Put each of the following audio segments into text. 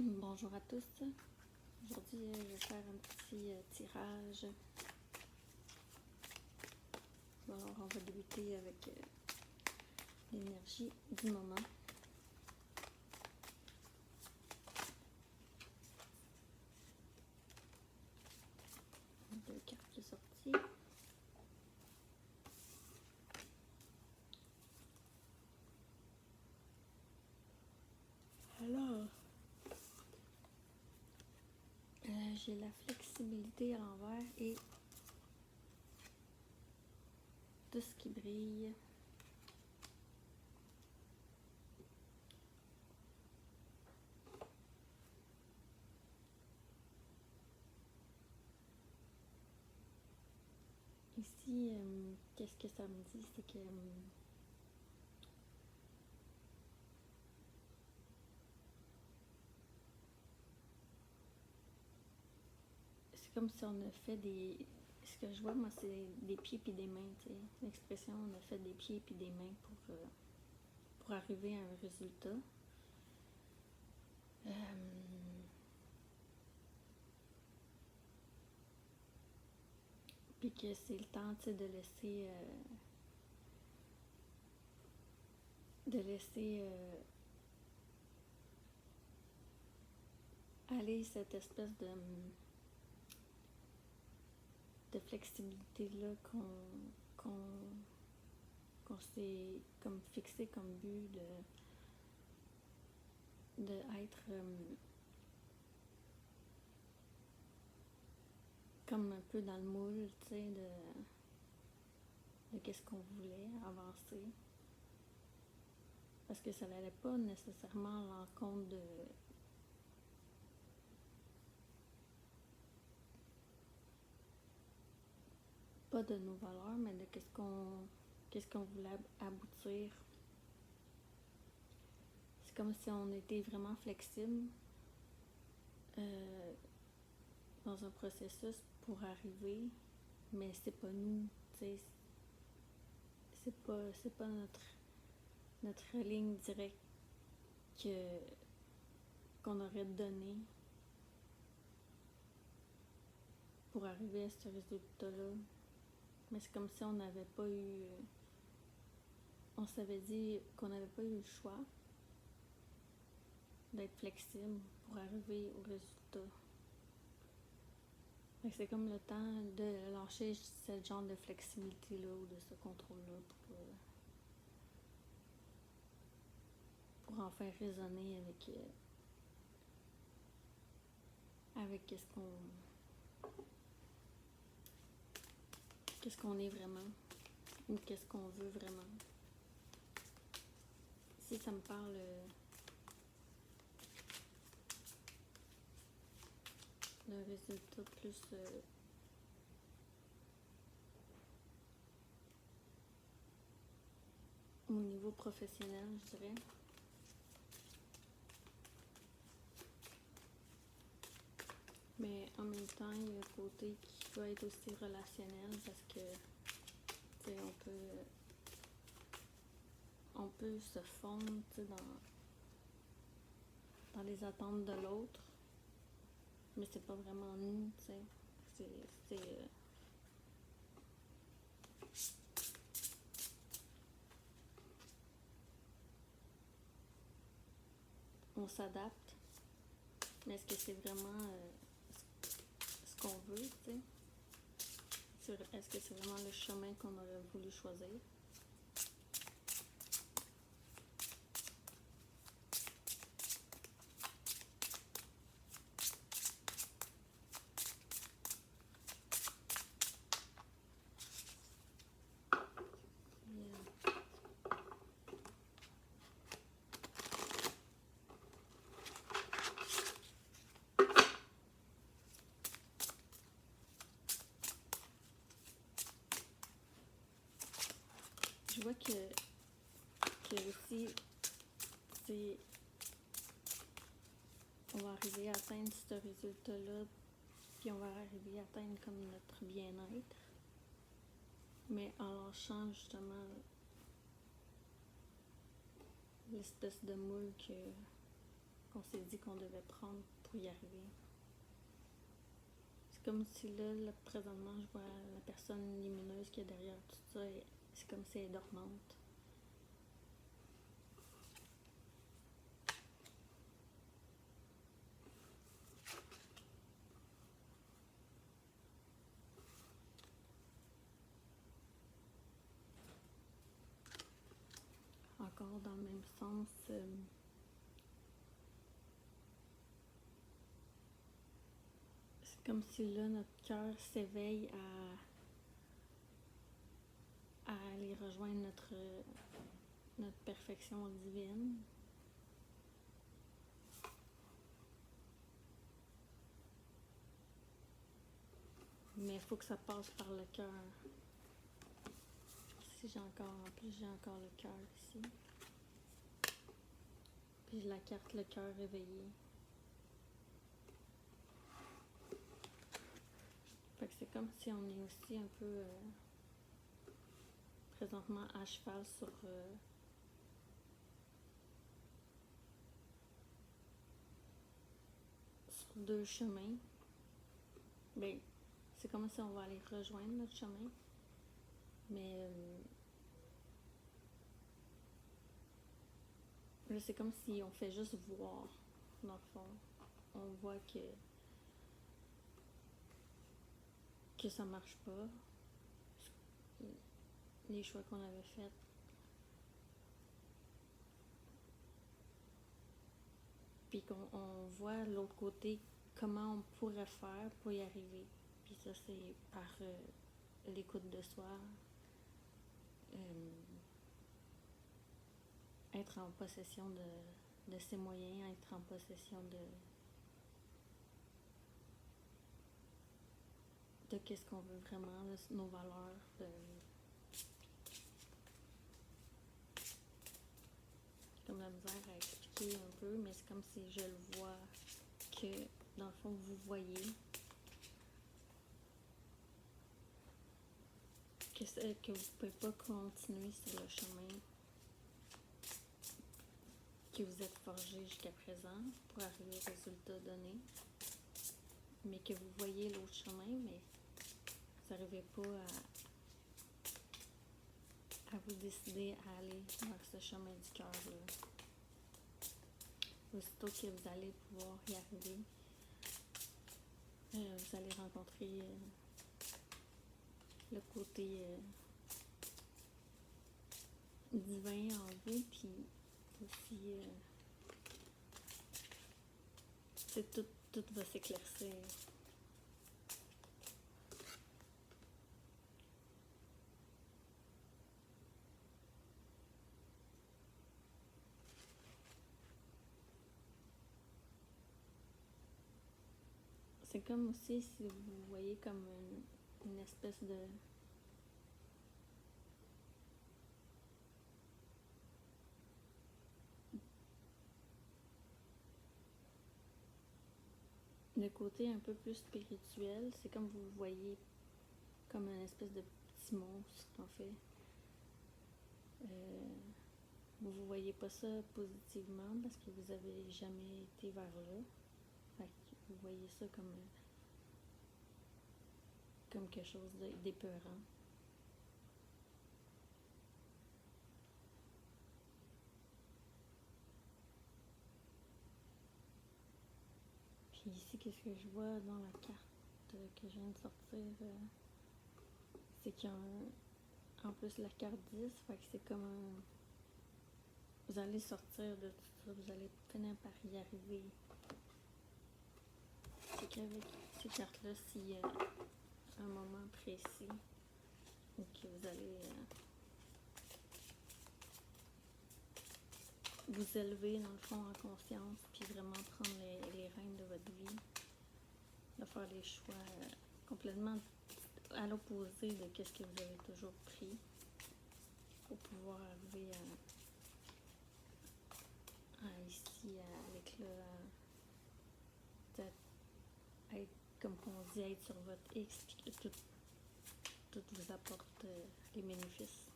Bonjour à tous. Aujourd'hui, je vais faire un petit tirage. Alors, on va débuter avec l'énergie du moment. Deux cartes sorties. Alors, j'ai la flexibilité à l'envers et tout ce qui brille. Ici, qu'est-ce que ça me dit? C'est que c'est comme si on a fait des... Ce que je vois, moi, c'est des pieds puis des mains, tu sais. L'expression, on a fait des pieds puis des mains pour arriver à un résultat. Puis que c'est le temps, tu sais, de laisser aller cette espèce de flexibilité-là qu'on s'est comme fixé comme but de être comme un peu dans le moule, tu sais, de qu'est-ce qu'on voulait avancer. Parce que ça n'allait pas nécessairement à l'encontre pas de nos valeurs, mais de qu'est-ce qu'on voulait aboutir. C'est comme si on était vraiment flexible dans un processus pour arriver, mais c'est pas nous, tu sais, c'est pas notre ligne directe qu'on aurait donnée pour arriver à ce résultat-là. Mais c'est comme si on n'avait pas eu... On s'avait dit qu'on n'avait pas eu le choix d'être flexible pour arriver au résultat. C'est comme le temps de lâcher ce genre de flexibilité-là ou de ce contrôle-là pour enfin raisonner avec qu'est-ce qu'on est vraiment ou qu'est-ce qu'on veut vraiment. Si ça me parle d'un résultat plus au niveau professionnel, je dirais. Mais en même temps, il y a un côté qui peut être aussi relationnel parce que, tu sais, on peut se fondre, tu sais, dans les attentes de l'autre, mais c'est pas vraiment nous, tu sais. On s'adapte, mais est-ce que c'est vraiment ce qu'on veut, tu sais? Est-ce que c'est vraiment le chemin qu'on aurait voulu choisir? Je vois que aussi, c'est on va arriver à atteindre ce résultat-là, puis on va arriver à atteindre comme notre bien-être, mais en lâchant justement l'espèce de moule qu'on s'est dit qu'on devait prendre pour y arriver. C'est comme si là, présentement, je vois la personne lumineuse qui est derrière tout ça, et c'est comme si elle est dormante. Encore dans le même sens, c'est comme si là, notre cœur s'éveille à aller rejoindre notre perfection divine. Mais il faut que ça passe par le cœur. Si j'ai encore, en plus j'ai encore le cœur ici. Puis je la carte le cœur éveillé. Fait que c'est comme si on est aussi un peu présentement à cheval sur deux chemins. Ben, c'est comme si on va aller rejoindre notre chemin. Mais là, c'est comme si on fait juste voir, dans le fond. On voit que ça marche pas. Les choix qu'on avait faits. Puis qu'on voit l'autre côté comment on pourrait faire pour y arriver. Puis ça, c'est par l'écoute de soi. Être en possession de ses moyens, être en possession de qu'est-ce qu'on veut vraiment, de nos valeurs. Comme la misère à expliquer un peu, mais c'est comme si je le vois que, dans le fond, vous voyez que vous ne pouvez pas continuer sur le chemin que vous êtes forgé jusqu'à présent pour arriver au résultat donné, mais que vous voyez l'autre chemin, mais vous n'arrivez pas à vous décider à aller vers ce chemin du cœur-là. Aussitôt que vous allez pouvoir y arriver, vous allez rencontrer le côté divin en vous, puis aussi tout va s'éclaircir. C'est comme aussi si vous voyez comme une espèce de côté un peu plus spirituel. C'est comme vous voyez comme une espèce de petit monstre, en fait. Vous voyez pas ça positivement parce que vous avez jamais été vers là. Fait que vous voyez ça comme quelque chose d'épeurant. Puis ici, qu'est-ce que je vois dans la carte que je viens de sortir, c'est qu'il y a en plus la carte 10, fait que c'est comme vous allez sortir de tout ça, vous allez finir par y arriver. C'est qu'avec ces cartes-là, s'il y a un moment précis où que vous allez vous élever dans le fond en conscience, puis vraiment prendre les rênes de votre vie, de faire les choix complètement à l'opposé de ce que vous avez toujours pris pour pouvoir arriver ici à l'éclat, à être, comme on dit, être sur votre X, puis que tout vous apporte les bénéfices.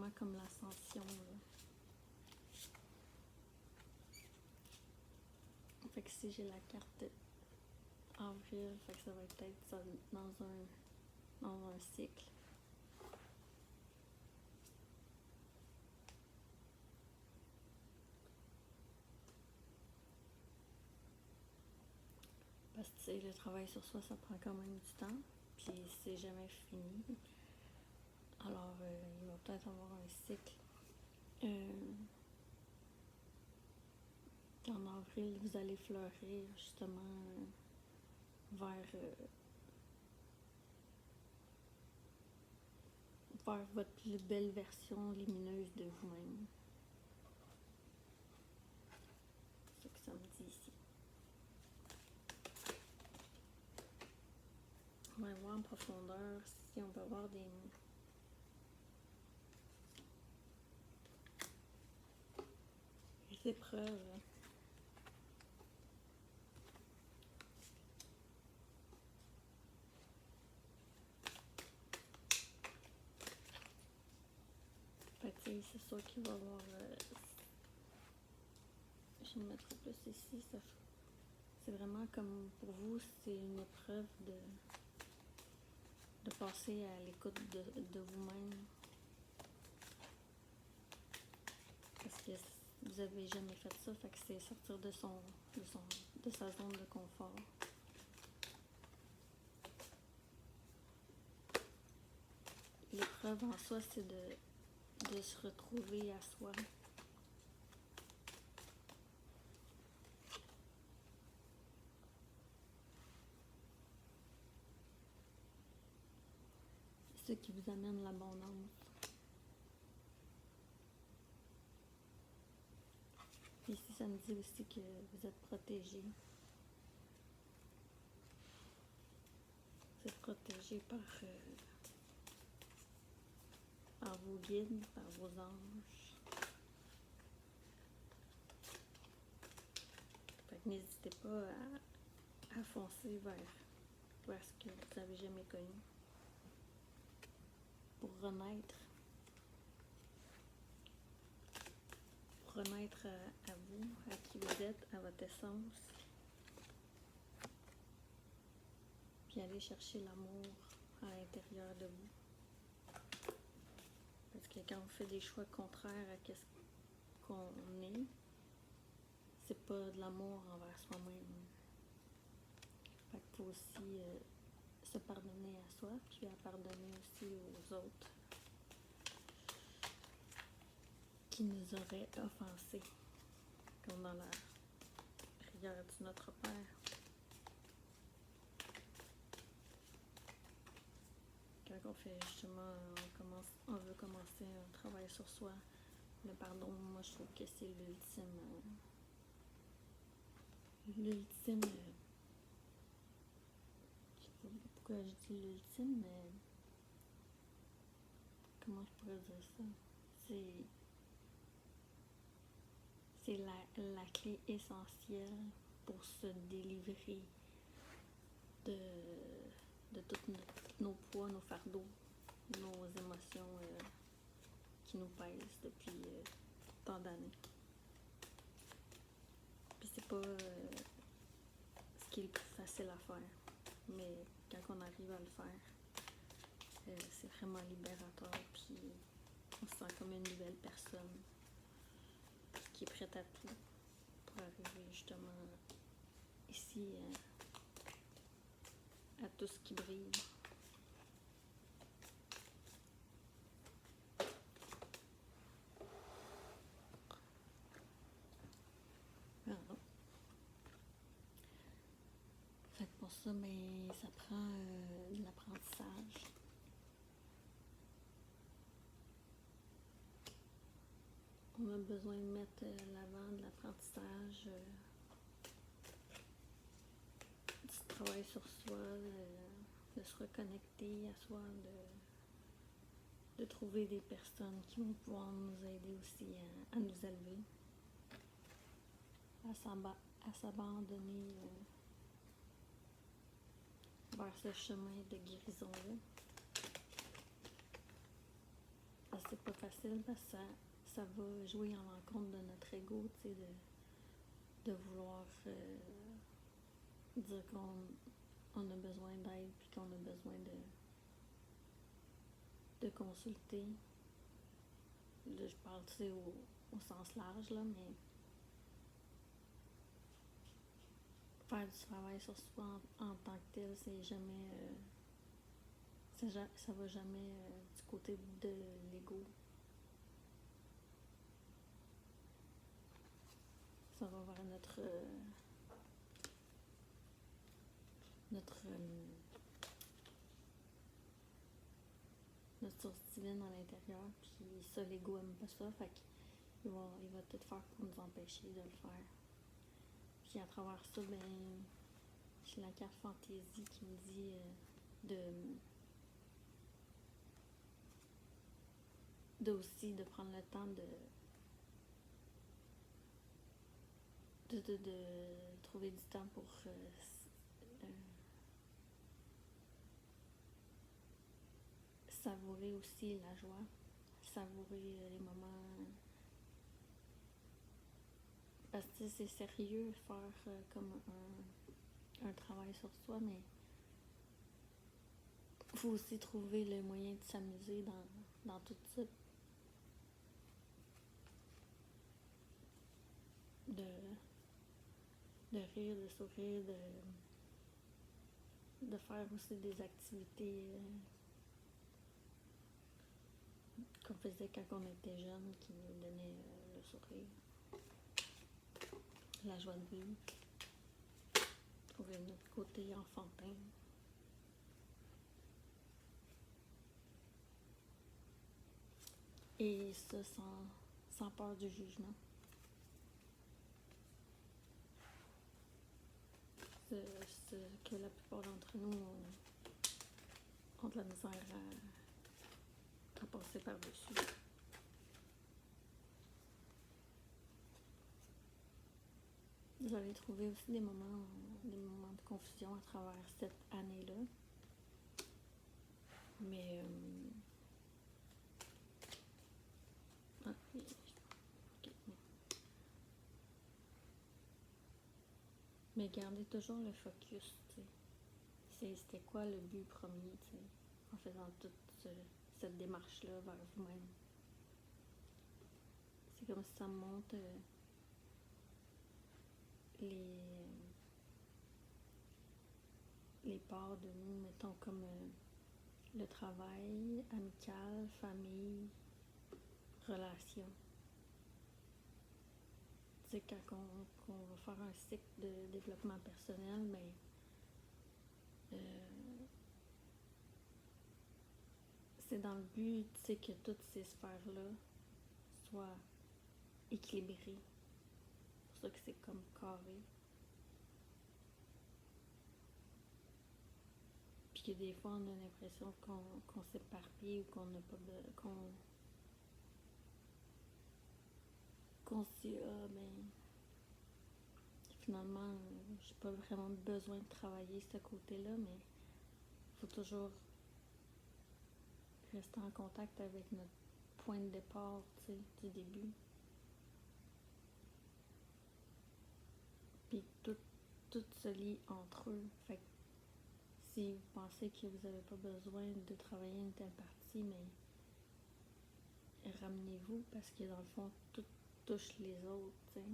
vraiment comme l'ascension, là. Fait que si j'ai la carte avril, fait que ça va être ça dans un cycle. Parce que tu sais, le travail sur soi, ça prend quand même du temps, puis c'est jamais fini. Alors, il va peut-être avoir un cycle. En avril, vous allez fleurir justement vers votre plus belle version lumineuse de vous-même. C'est ce que ça me dit ici. On va voir en profondeur si on peut voir des épreuves. Fait que c'est sûr qu'il va y avoir. Je vais mettre plus ici. C'est vraiment comme pour vous, c'est une épreuve de passer à l'écoute de vous-même. Parce que vous avez jamais fait ça, fait que c'est sortir de sa zone de confort. L'épreuve en soi, c'est de se retrouver à soi. C'est ce qui vous amène l'abondance. Puis ici, ça me dit aussi que vous êtes protégé. Vous êtes protégé par vos guides, par vos anges. Fait que n'hésitez pas à foncer vers ce que vous n'avez jamais connu. Pour renaître à vous, à qui vous êtes, à votre essence. Puis aller chercher l'amour à l'intérieur de vous. Parce que quand on fait des choix contraires à ce qu'on est, c'est pas de l'amour envers soi-même. Fait qu'il faut aussi se pardonner à soi, puis à pardonner aussi aux autres qui nous auraient offensés, comme dans la prière du Notre Père. Quand on fait justement, on veut commencer un travail sur soi, le pardon, moi je trouve que c'est l'ultime, je sais pas pourquoi je dis l'ultime, mais comment je pourrais dire ça? C'est la clé essentielle pour se délivrer de tous nos poids, nos fardeaux, nos émotions qui nous pèsent depuis tant d'années. Puis c'est pas ce qui est le plus facile à faire, mais quand on arrive à le faire, c'est vraiment libérateur, puis on se sent comme une nouvelle personne qui est prête à tout pour arriver justement ici à tout ce qui brille. Voilà. Fait que pour ça, mais ça prend de l'apprentissage. On a besoin de mettre l'avant de l'apprentissage, du travail sur soi, de se reconnecter à soi, de trouver des personnes qui vont pouvoir nous aider aussi à nous élever, à s'abandonner vers ce chemin de guérison-là. Parce c'est pas facile parce que ça va jouer en l'encontre de notre ego, tu sais, de vouloir dire qu'on a besoin d'aide puis qu'on a besoin de consulter. Là, je parle, tu sais, au sens large, là, mais faire du travail sur soi en tant que tel, c'est jamais... ça va jamais du côté de l'ego. Ça va vers notre source divine à l'intérieur, puis ça, l'ego aime pas ça, fait qu'il va tout faire pour nous empêcher de le faire. Puis à travers ça, ben, j'ai la carte fantaisie qui me dit aussi de prendre le temps de trouver du temps pour savourer aussi la joie, savourer les moments, parce que c'est sérieux faire comme un travail sur soi, mais il faut aussi trouver le moyen de s'amuser dans tout ça, de rire, de sourire, de faire aussi des activités qu'on faisait quand on était jeune, qui nous donnaient le sourire, la joie de vivre, trouver notre côté enfantin. Et ça sans peur du jugement. Ce que la plupart d'entre nous ont de la misère à passer par-dessus. Vous allez trouver aussi des moments de confusion à travers cette année-là. Mais mais gardez toujours le focus, tu sais. C'était quoi le but premier, tu sais, en faisant toute cette démarche-là vers vous-même. C'est comme si ça monte les parts de nous, mettons comme le travail, amical, famille, relation. Tu sais, quand on va faire un cycle de développement personnel, ben, c'est dans le but, tu sais, que toutes ces sphères-là soient équilibrées. C'est pour ça que c'est comme carré. Puis que des fois, on a l'impression qu'on s'éparpille ou qu'on n'a pas qu'on se dit, ah, ben, finalement, j'ai pas vraiment besoin de travailler ce côté-là, mais il faut toujours rester en contact avec notre point de départ, tu sais, du début. Puis tout se lie entre eux. Fait que si vous pensez que vous n'avez pas besoin de travailler une telle partie, mais ramenez-vous parce que dans le fond, tout touche les autres, tu sais.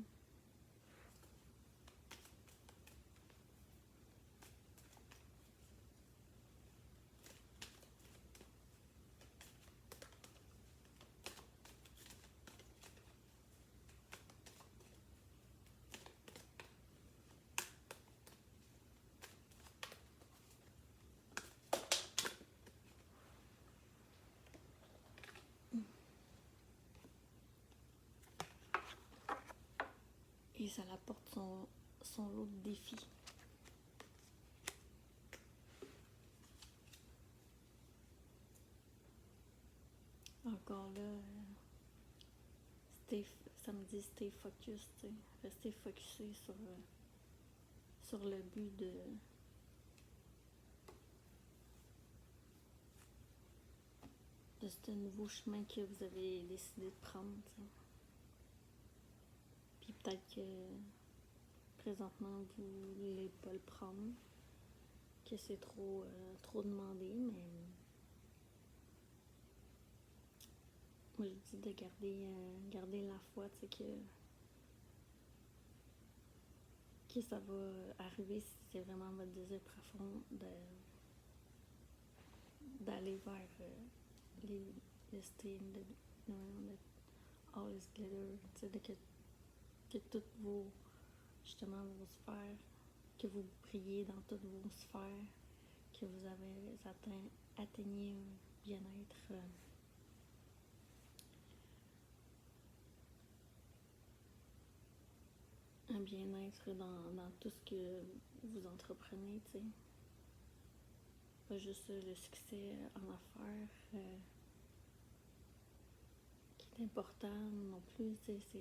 Et ça apporte son lot de défis. Encore là, ça me dit stay focus, tu sais. Rester focusé sur le but de de ce nouveau chemin que vous avez décidé de prendre, t'sais. Puis peut-être que présentement vous voulez pas le prendre, que c'est trop demandé, mais moi je dis de garder la foi, tu sais, que ça va arriver si c'est vraiment votre désir profond d'aller vers le state de all is glitter, tu sais, que toutes justement vos sphères, que vous priez dans toutes vos sphères, que vous avez atteignez un bien-être dans tout ce que vous entreprenez, tu sais. Pas juste le succès en affaires qui est important non plus, tu sais,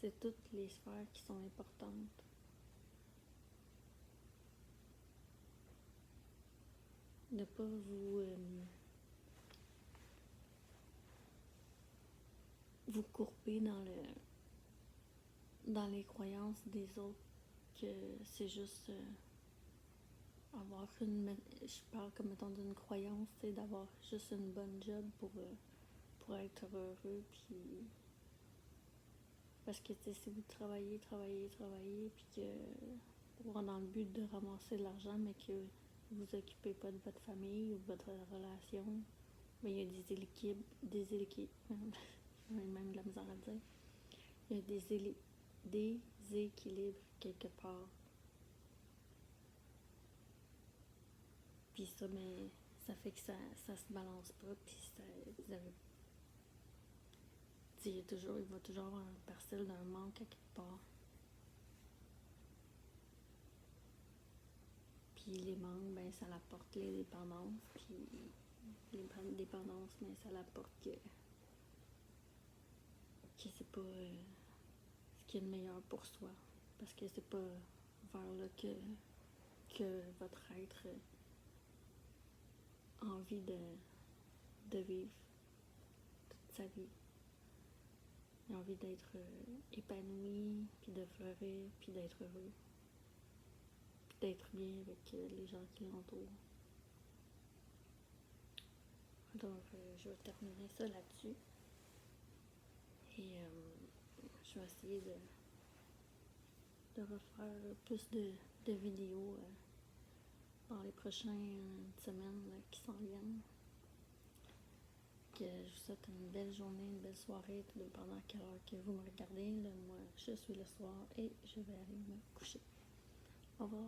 c'est toutes les sphères qui sont importantes. Ne pas vous courber dans les croyances des autres, que c'est juste avoir je parle comme étant d'une croyance, c'est d'avoir juste une bonne job pour être heureux, puis parce que si vous travaillez, puis que dans le but de ramasser de l'argent, mais que vous vous occupez pas de votre famille ou de votre relation, mais il y a des même de la misère à dire, il y a des déséquilibres quelque part. Puis ça, mais ça fait que ça se balance pas, puis vous avez, il va toujours avoir une parcelle d'un manque à quelque part. Puis les manques, ben ça apporte les dépendances, puis les dépendances, mais ça apporte que c'est pas ce qui est le meilleur pour soi, parce que c'est pas vers là que votre être a envie de vivre toute sa vie. Il a envie d'être épanoui, puis de fleurir, puis d'être heureux, puis d'être bien avec les gens qui l'entourent. Donc, je vais terminer ça là-dessus. Et je vais essayer de refaire plus de vidéos dans les prochaines semaines qui s'en viennent. Que je vous souhaite une belle journée, une belle soirée, tout dépendant à quelle heure que vous me regardez. Là, moi, je suis le soir et je vais aller me coucher. Au revoir.